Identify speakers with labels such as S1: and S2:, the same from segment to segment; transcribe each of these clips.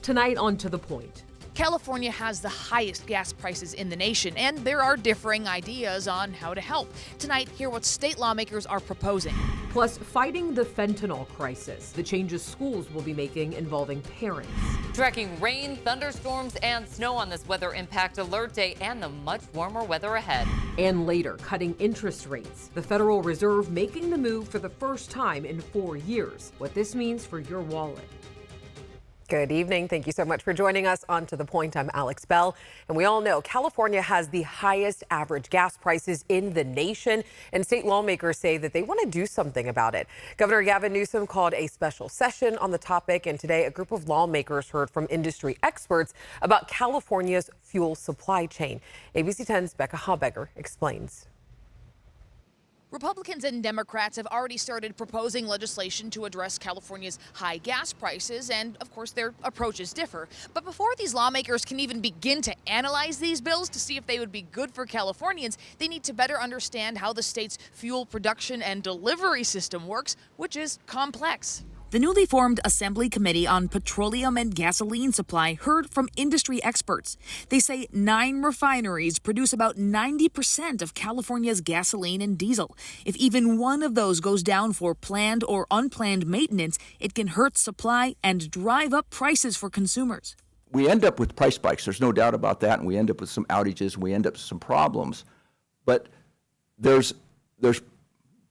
S1: Tonight on To The Point.
S2: California has the highest gas prices in the nation, and there are differing ideas on how to help. Tonight, hear what state lawmakers are proposing.
S1: Plus, fighting the fentanyl crisis, the changes schools will be making involving parents.
S3: Tracking rain, thunderstorms, and snow on this weather impact alert day and the much warmer weather ahead.
S1: And later, cutting interest rates. The Federal Reserve making the move for the first time in 4 years. What this means for your wallet.
S4: Good evening. Thank you so much for joining us on To The Point. I'm Alex Bell, and we all know California has the highest average gas prices in the nation, and state lawmakers say that they want to do something about it. Governor Gavin Newsom called a special session on the topic, and today a group of lawmakers heard from industry experts about California's fuel supply chain. ABC 10's Becca Habegger explains.
S2: Republicans and Democrats have already started proposing legislation to address California's high gas prices, and of course their approaches differ. But before these lawmakers can even begin to analyze these bills to see if they would be good for Californians, they need to better understand how the state's fuel production and delivery system works, which is complex. The newly formed Assembly Committee on Petroleum and Gasoline Supply heard from industry experts. They say 9 refineries produce about 90% of California's gasoline and diesel. If even one of those goes down for planned or unplanned maintenance, it can hurt supply and drive up prices for consumers.
S5: We end up with price spikes. There's no doubt about that, and we end up with some outages, and we end up with some problems. But there's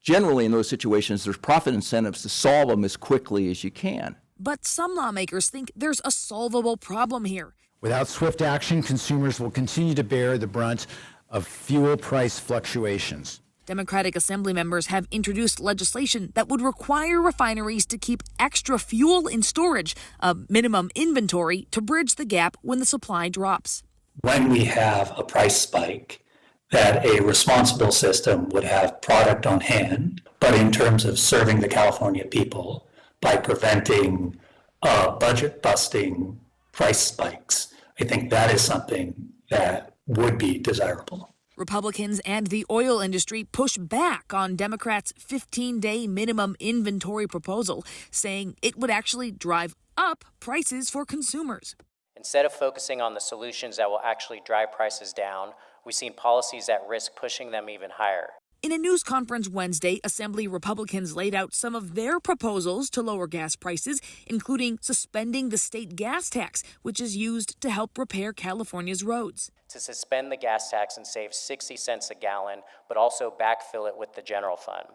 S5: generally, in those situations, there's profit incentives to solve them as quickly as you can.
S2: But some lawmakers think there's a solvable problem here.
S6: Without swift action, consumers will continue to bear the brunt of fuel price fluctuations.
S2: Democratic Assembly members have introduced legislation that would require refineries to keep extra fuel in storage, a minimum inventory, to bridge the gap when the supply drops.
S7: When we have a price spike, that a responsible system would have product on hand, but in terms of serving the California people by preventing budget-busting price spikes, I think that is something that would be desirable.
S2: Republicans and the oil industry push back on Democrats' 15-day minimum inventory proposal, saying it would actually drive up prices for consumers.
S8: Instead of focusing on the solutions that will actually drive prices down, we've seen policies that risk pushing them even higher.
S2: In a news conference Wednesday, Assembly Republicans laid out some of their proposals to lower gas prices, including suspending the state gas tax, which is used to help repair California's roads.
S8: To suspend the gas tax and save 60 cents a gallon, but also backfill it with the general fund.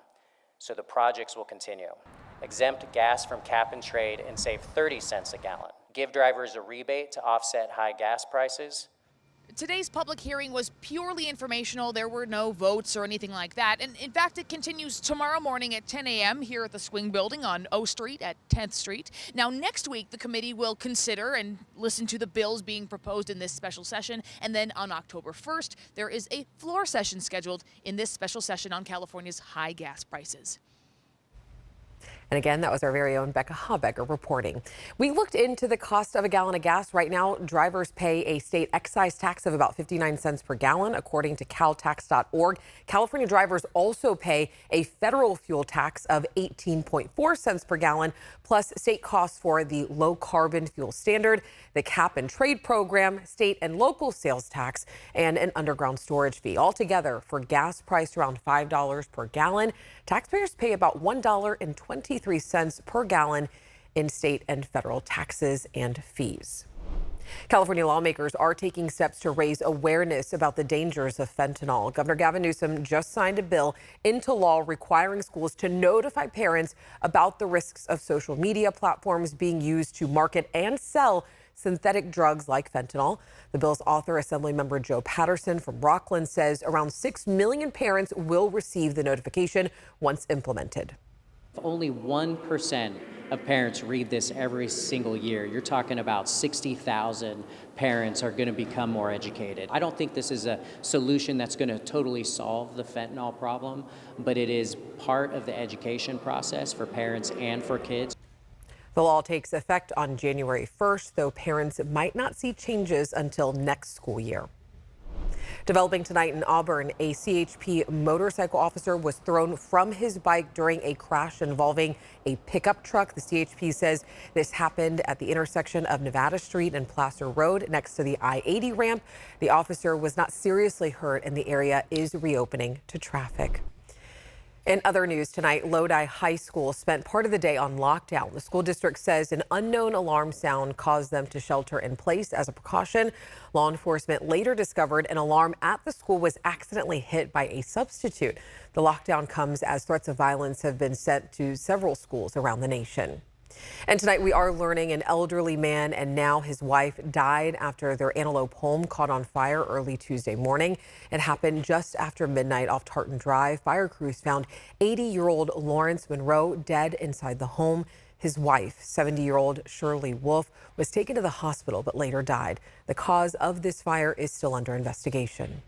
S8: So the projects will continue. Exempt gas from cap and trade and save 30 cents a gallon. Give drivers a rebate to offset high gas prices.
S2: Today's public hearing was purely informational. There were no votes or anything like that. And in fact, it continues tomorrow morning at 10 a.m. here at the Swing Building on O Street at 10th Street. Now, next week, the committee will consider and listen to the bills being proposed in this special session. And then on October 1st, there is a floor session scheduled in this special session on California's high gas prices.
S4: And again, that was our very own Becca Habegger reporting. We looked into the cost of a gallon of gas. Right now, drivers pay a state excise tax of about 59 cents per gallon, according to caltax.org. California drivers also pay a federal fuel tax of 18.4 cents per gallon, plus state costs for the low carbon fuel standard, the cap and trade program, state and local sales tax, and an underground storage fee. Altogether, for gas priced around $5 per gallon, taxpayers pay about $1.23 per gallon in state and federal taxes and fees. California lawmakers are taking steps to raise awareness about the dangers of fentanyl. Governor Gavin Newsom just signed a bill into law requiring schools to notify parents about the risks of social media platforms being used to market and sell synthetic drugs like fentanyl. The bill's author, Assemblymember Joe Patterson from Rockland, says around 6 million parents will receive the notification once implemented.
S9: Only 1% of parents read this every single year. You're talking about 60,000 parents are going to become more educated. I don't think this is a solution that's going to totally solve the fentanyl problem, but it is part of the education process for parents and for kids.
S4: The law takes effect on January 1st, though parents might not see changes until next school year. Developing tonight in Auburn, a CHP motorcycle officer was thrown from his bike during a crash involving a pickup truck. The CHP says this happened at the intersection of Nevada Street and Placer Road next to the I-80 ramp. The officer was not seriously hurt and the area is reopening to traffic. In other news tonight, Lodi High School spent part of the day on lockdown. The school district says an unknown alarm sound caused them to shelter in place as a precaution. Law enforcement later discovered an alarm at the school was accidentally hit by a substitute. The lockdown comes as threats of violence have been sent to several schools around the nation. And tonight we are learning an elderly man and now his wife died after their Antelope home caught on fire early Tuesday morning. It happened just after midnight off Tartan Drive. Fire crews found 80-year-old Lawrence Monroe dead inside the home. His wife, 70-year-old Shirley Wolf, was taken to the hospital but later died. The cause of this fire is still under investigation.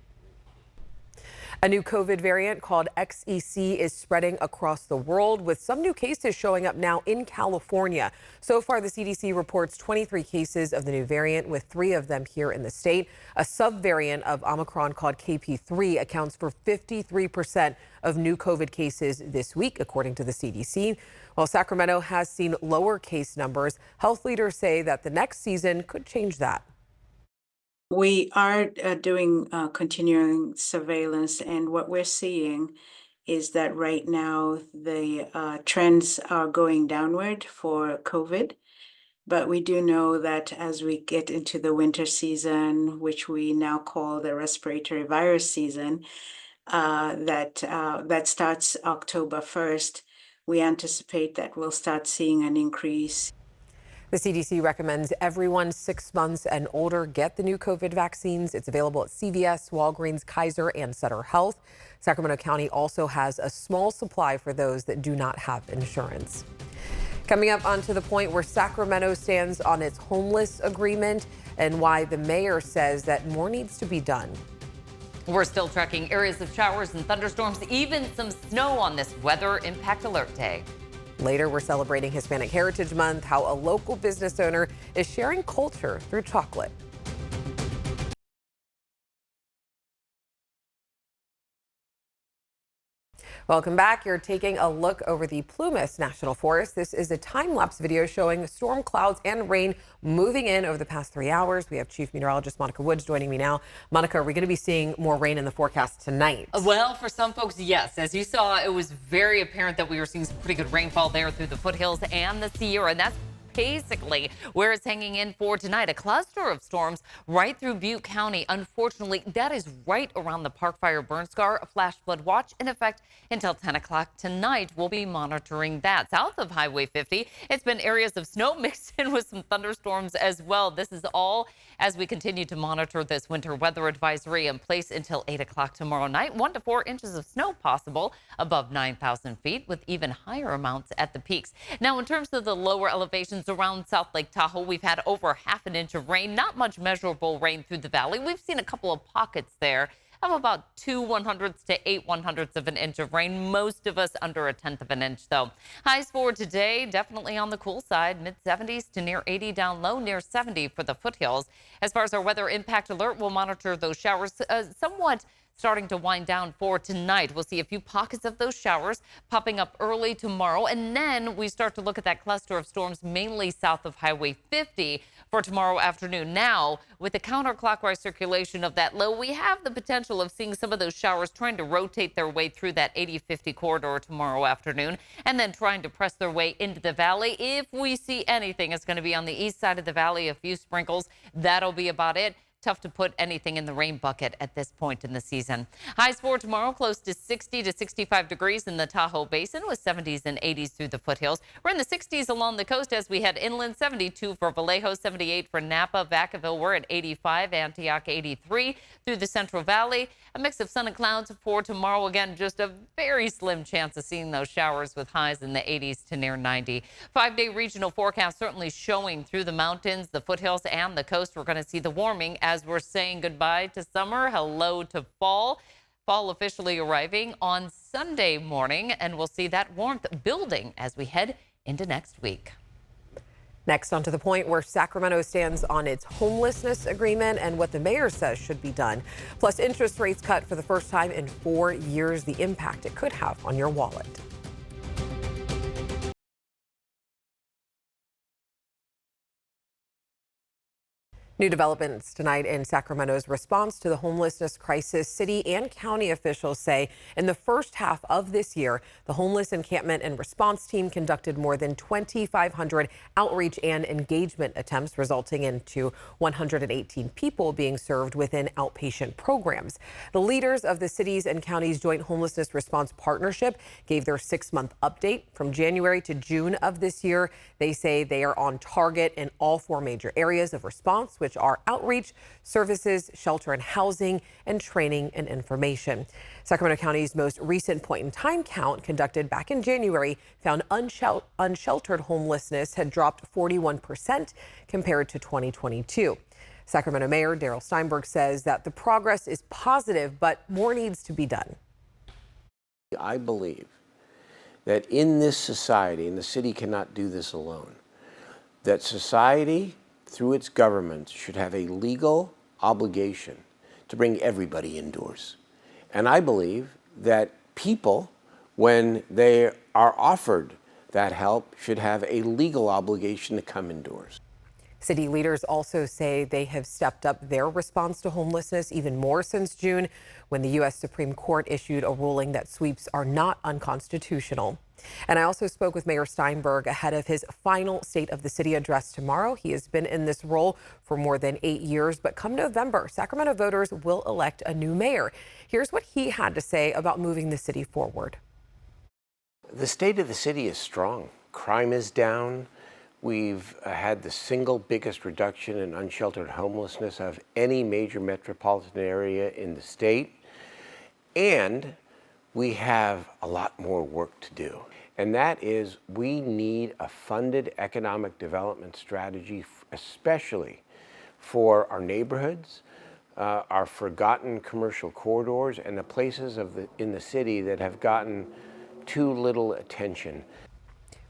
S4: A new COVID variant called XEC is spreading across the world, with some new cases showing up now in California. So far, the CDC reports 23 cases of the new variant, with 3 of them here in the state. A subvariant of Omicron called KP3 accounts for 53% of new COVID cases this week, according to the CDC. While Sacramento has seen lower case numbers, health leaders say that the next season could change that.
S10: We are doing continuing surveillance, and what we're seeing is that right now the trends are going downward for COVID. But we do know that as we get into the winter season, which we now call the respiratory virus season, that starts October 1st, we anticipate that we'll start seeing an increase.
S4: The CDC recommends everyone 6 months and older get the new COVID vaccines. It's available at CVS, Walgreens, Kaiser, and Sutter Health. Sacramento County also has a small supply for those that do not have insurance. Coming up onto the point where Sacramento stands on its homeless agreement and why the mayor says that more needs to be done.
S3: We're still tracking areas of showers and thunderstorms, even some snow on this weather impact alert day.
S4: Later, we're celebrating Hispanic Heritage Month, how a local business owner is sharing culture through chocolate. Welcome back. You're taking a look over the Plumas National Forest. This is a time-lapse video showing storm clouds and rain moving in over the past 3 hours. We have Chief Meteorologist Monica Woods joining me now. Monica, are we going to be seeing more rain in the forecast tonight?
S3: Well, for some folks, yes. As you saw, it was very apparent that we were seeing some pretty good rainfall there through the foothills and the Sierra, and that's basically where it's hanging in for tonight. A cluster of storms right through Butte County. Unfortunately, that is right around the Park Fire burn scar. A flash flood watch in effect until 10 o'clock tonight. We'll be monitoring that. South of Highway 50, it's been areas of snow mixed in with some thunderstorms as well. This is all as we continue to monitor this winter weather advisory in place until 8 o'clock tomorrow night. 1 to 4 inches of snow possible above 9,000 feet, with even higher amounts at the peaks. Now, in terms of the lower elevations around South Lake Tahoe, we've had over ½ an inch of rain. Not much measurable rain through the valley. We've seen a couple of pockets there of about 2 1/100ths to 8 1/100ths of an inch of rain. Most of us under 1/10 of an inch, though. Highs for today, definitely on the cool side, mid-70s to near 80, down low near 70 for the foothills. As far as our weather impact alert, we'll monitor those showers somewhat starting to wind down for tonight. We'll see a few pockets of those showers popping up early tomorrow, and then we start to look at that cluster of storms mainly south of Highway 50 for tomorrow afternoon. Now, with the counterclockwise circulation of that low, we have the potential of seeing some of those showers trying to rotate their way through that 80-50 corridor tomorrow afternoon, and then trying to press their way into the valley. If we see anything, it's going to be on the east side of the valley, a few sprinkles. That'll be about it. Tough to put anything in the rain bucket at this point in the season. Highs for tomorrow close to 60 to 65 degrees in the Tahoe Basin, with 70s and 80s through the foothills. We're in the 60s along the coast as we head inland. 72 for Vallejo, 78 for Napa, Vacaville. We're at 85, Antioch 83 through the Central Valley. A mix of sun and clouds for tomorrow. Again, just a very slim chance of seeing those showers with highs in the 80s to near 90. 5-day regional forecast certainly showing through the mountains, the foothills, and the coast. We're going to see the warming as we're saying goodbye to summer, hello to fall. Fall officially arriving on Sunday morning, and we'll see that warmth building as we head into next week.
S4: Next, on to the point where Sacramento stands on its homelessness agreement and what the mayor says should be done. Plus, interest rates cut for the first time in 4 years, the impact it could have on your wallet. New developments tonight in Sacramento's response to the homelessness crisis. City and county officials say in the first half of this year, the homeless encampment and response team conducted more than 2,500 outreach and engagement attempts, resulting into 118 people being served within outpatient programs. The leaders of the city's and county's joint homelessness response partnership gave their 6-month update from January to June of this year. They say they are on target in all 4 major areas of response, which are outreach, services, shelter and housing, and training and information. Sacramento County's most recent point-in-time count, conducted back in January, found unsheltered homelessness had dropped 41% compared to 2022. Sacramento Mayor Darrell Steinberg says that the progress is positive, but more needs to be done.
S11: I believe that in this society, and the city cannot do this alone, that society through its government should have a legal obligation to bring everybody indoors. And I believe that people, when they are offered that help, should have a legal obligation to come indoors.
S4: City leaders also say they have stepped up their response to homelessness even more since June, when the U.S. Supreme Court issued a ruling that sweeps are not unconstitutional. And I also spoke with Mayor Steinberg ahead of his final State of the City address tomorrow. He has been in this role for more than 8 years, but come November, Sacramento voters will elect a new mayor. Here's what he had to say about moving the city forward.
S11: The state of the city is strong. Crime is down. We've had the single biggest reduction in unsheltered homelessness of any major metropolitan area in the state. And we have a lot more work to do. And that is, we need a funded economic development strategy, especially for our neighborhoods, our forgotten commercial corridors, and the places in the city that have gotten too little attention.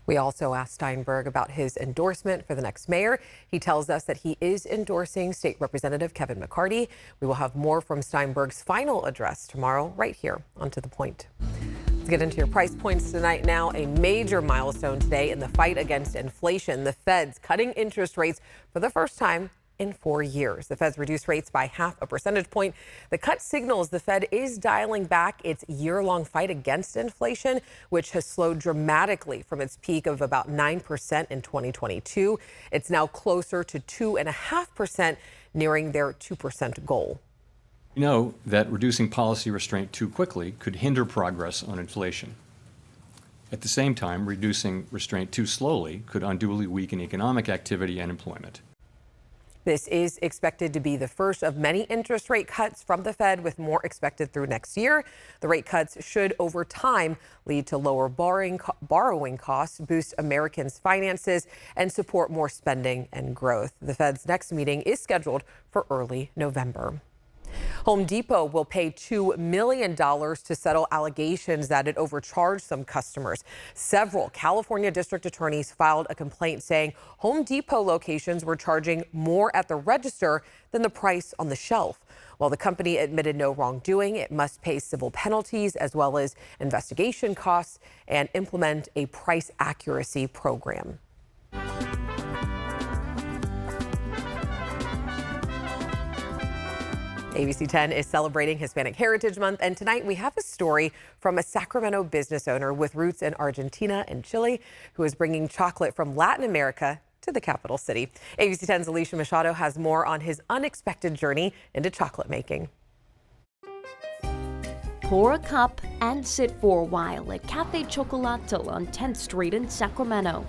S4: We also asked Steinberg about his endorsement for the next mayor. He tells us that he is endorsing State Representative Kevin McCarty. We will have more from Steinberg's final address tomorrow, right here on To the Point. Let's get into your price points tonight now. A major milestone today in the fight against inflation. The Fed's cutting interest rates for the first time in 4 years. The Fed's reduced rates by 0.5 percentage point. The cut signals the Fed is dialing back its year-long fight against inflation, which has slowed dramatically from its peak of about 9% in 2022. It's now closer to 2.5%, nearing their 2% goal.
S12: We know that reducing policy restraint too quickly could hinder progress on inflation. At the same time, reducing restraint too slowly could unduly weaken economic activity and employment.
S4: This is expected to be the first of many interest rate cuts from the Fed, with more expected through next year. The rate cuts should, over time, lead to lower borrowing costs, boost Americans' finances, and support more spending and growth. The Fed's next meeting is scheduled for early November. Home Depot will pay $2 million to settle allegations that it overcharged some customers. Several California district attorneys filed a complaint saying Home Depot locations were charging more at the register than the price on the shelf. While the company admitted no wrongdoing, it must pay civil penalties as well as investigation costs and implement a price accuracy program. ABC 10 is celebrating Hispanic Heritage Month, and tonight we have a story from a Sacramento business owner with roots in Argentina and Chile who is bringing chocolate from Latin America to the capital city. ABC 10's Alicia Machado has more on his unexpected journey into chocolate making.
S13: Pour a cup and sit for a while at Cafe Chocolato on 10th Street in Sacramento.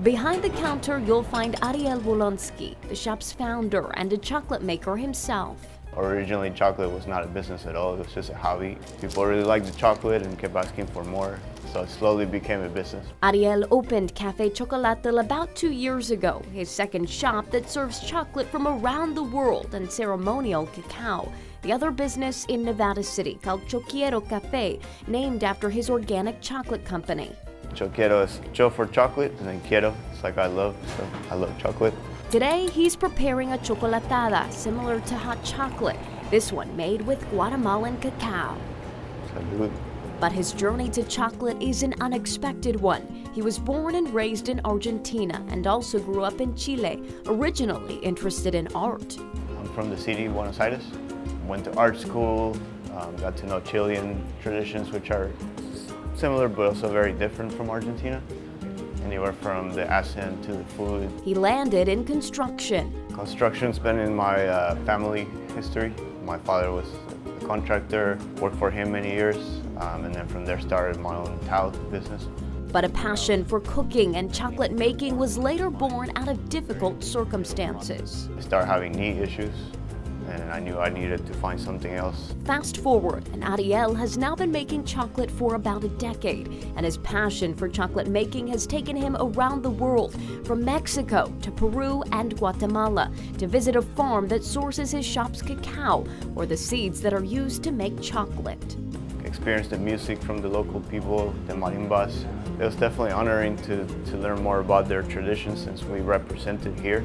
S13: Behind the counter, you'll find Ariel Wolonsky, the shop's founder and a chocolate maker himself.
S14: Originally, chocolate was not a business at all. It was just a hobby. People really liked the chocolate and kept asking for more, so it slowly became a business.
S13: Ariel opened Cafe Chocolato about 2 years ago, his second shop that serves chocolate from around the world and ceremonial cacao. The other business in Nevada City called Choquiero Cafe, named after his organic chocolate company.
S14: Choquero is cho for chocolate, and then quiero, it's like I love, so I love chocolate.
S13: Today, he's preparing a chocolatada similar to hot chocolate, this one made with Guatemalan cacao.
S14: Salud.
S13: But his journey to chocolate is an unexpected one. He was born and raised in Argentina and also grew up in Chile, originally interested in art.
S14: I'm from the city, Buenos Aires. Went to art school, got to know Chilean traditions, which are similar but also very different from Argentina. Anywhere from the accent to the food.
S13: He landed in construction.
S14: Construction's been in my family history. My father was a contractor, worked for him many years, and then from there started my own tile business.
S13: But a passion for cooking and chocolate making was later born out of difficult circumstances.
S14: I started having knee issues, and I knew I needed to find something else.
S13: Fast forward, and Ariel has now been making chocolate for about a decade, and his passion for chocolate making has taken him around the world, from Mexico to Peru and Guatemala, to visit a farm that sources his shop's cacao, or the seeds that are used to make chocolate.
S14: Experienced the music from the local people, the marimbas. It was definitely honoring to learn more about their traditions since we represent it here,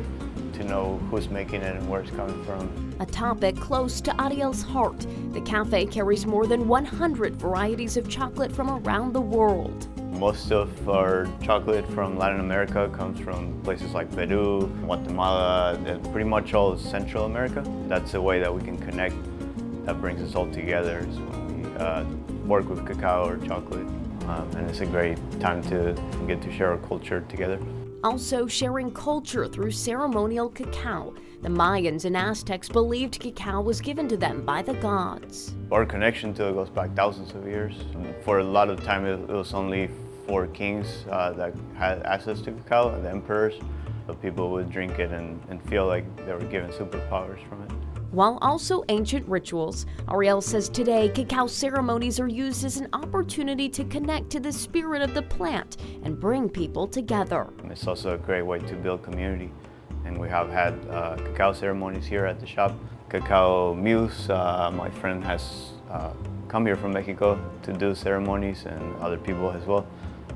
S14: to know who's making it and where it's coming from.
S13: A topic close to Ariel's heart, the cafe carries more than 100 varieties of chocolate from around the world.
S14: Most of our chocolate from Latin America comes from places like Peru, Guatemala, and pretty much all of Central America. That's a way that we can connect, that brings us all together, is when we work with cacao or chocolate. And it's a great time to get to share our culture together.
S13: Also sharing culture through ceremonial cacao. The Mayans and Aztecs believed cacao was given to them by the gods.
S14: Our connection to it goes back thousands of years. For a lot of time, it was only 4 kings that had access to cacao, the emperors, but people would drink it and feel like they were given superpowers from it.
S13: While also ancient rituals, Ariel says today cacao ceremonies are used as an opportunity to connect to the spirit of the plant and bring people together.
S14: It's also a great way to build community, and we have had cacao ceremonies here at the shop. Cacao Muse, my friend has come here from Mexico to do ceremonies, and other people as well.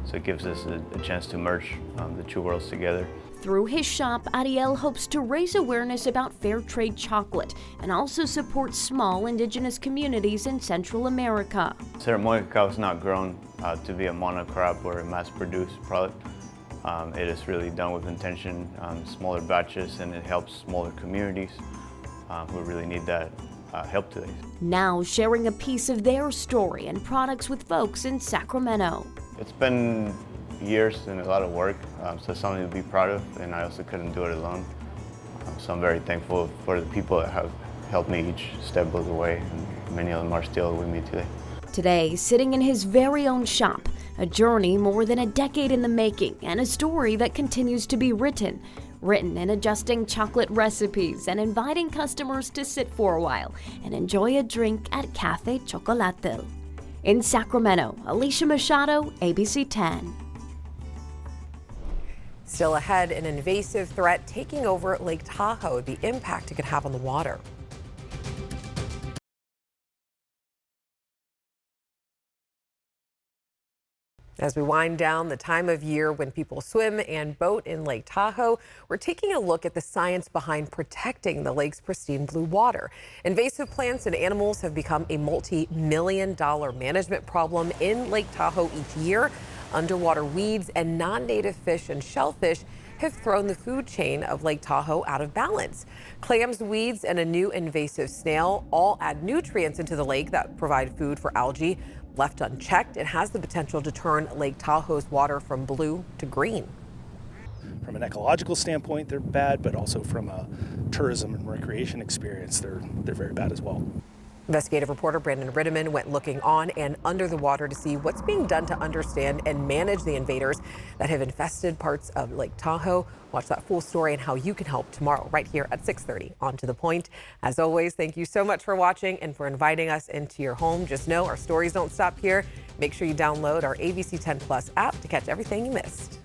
S14: So it gives us a chance to merge the two worlds together.
S13: Through his shop, Ariel hopes to raise awareness about fair trade chocolate and also support small indigenous communities in Central America.
S14: Ceremonial cacao is not grown to be a monocrop or a mass-produced product. It is really done with intention, smaller batches, and it helps smaller communities who really need that help today.
S13: Now sharing a piece of their story and products with folks in Sacramento.
S14: It's been years and a lot of work, so it's something to be proud of, and I also couldn't do it alone. So I'm very thankful for the people that have helped me each step of the way, and many of them are still with me today.
S13: Today, sitting in his very own shop, a journey more than a decade in the making, and a story that continues to be written in adjusting chocolate recipes and inviting customers to sit for a while and enjoy a drink at Cafe Chocolatel. In Sacramento, Alicia Machado, ABC 10.
S4: Still ahead, an invasive threat taking over Lake Tahoe, the impact it could have on the water. As we wind down the time of year when people swim and boat in Lake Tahoe, we're taking a look at the science behind protecting the lake's pristine blue water. Invasive plants and animals have become a multi-million-dollar management problem in Lake Tahoe each year. Underwater weeds and non-native fish and shellfish have thrown the food chain of Lake Tahoe out of balance. Clams, weeds, and a new invasive snail all add nutrients into the lake that provide food for algae. Left unchecked, it has the potential to turn Lake Tahoe's water from blue to green.
S15: From an ecological standpoint, they're bad, but also from a tourism and recreation experience, they're very bad as well.
S4: Investigative reporter Brandon Ritteman went looking on and under the water to see what's being done to understand and manage the invaders that have infested parts of Lake Tahoe. Watch that full story and how you can help tomorrow right here at 6:30 on To The Point. As always, thank you so much for watching and for inviting us into your home. Just know our stories don't stop here. Make sure you download our ABC 10 Plus app to catch everything you missed.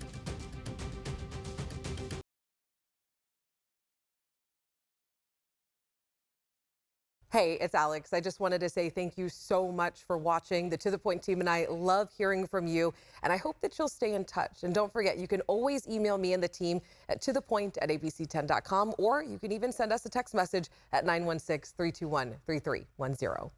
S4: Hey, it's Alex. I just wanted to say thank you so much for watching. The To The Point team and I love hearing from you, and I hope that you'll stay in touch. And don't forget, you can always email me and the team at tothepoint@abc10.com, or you can even send us a text message at 916-321-3310.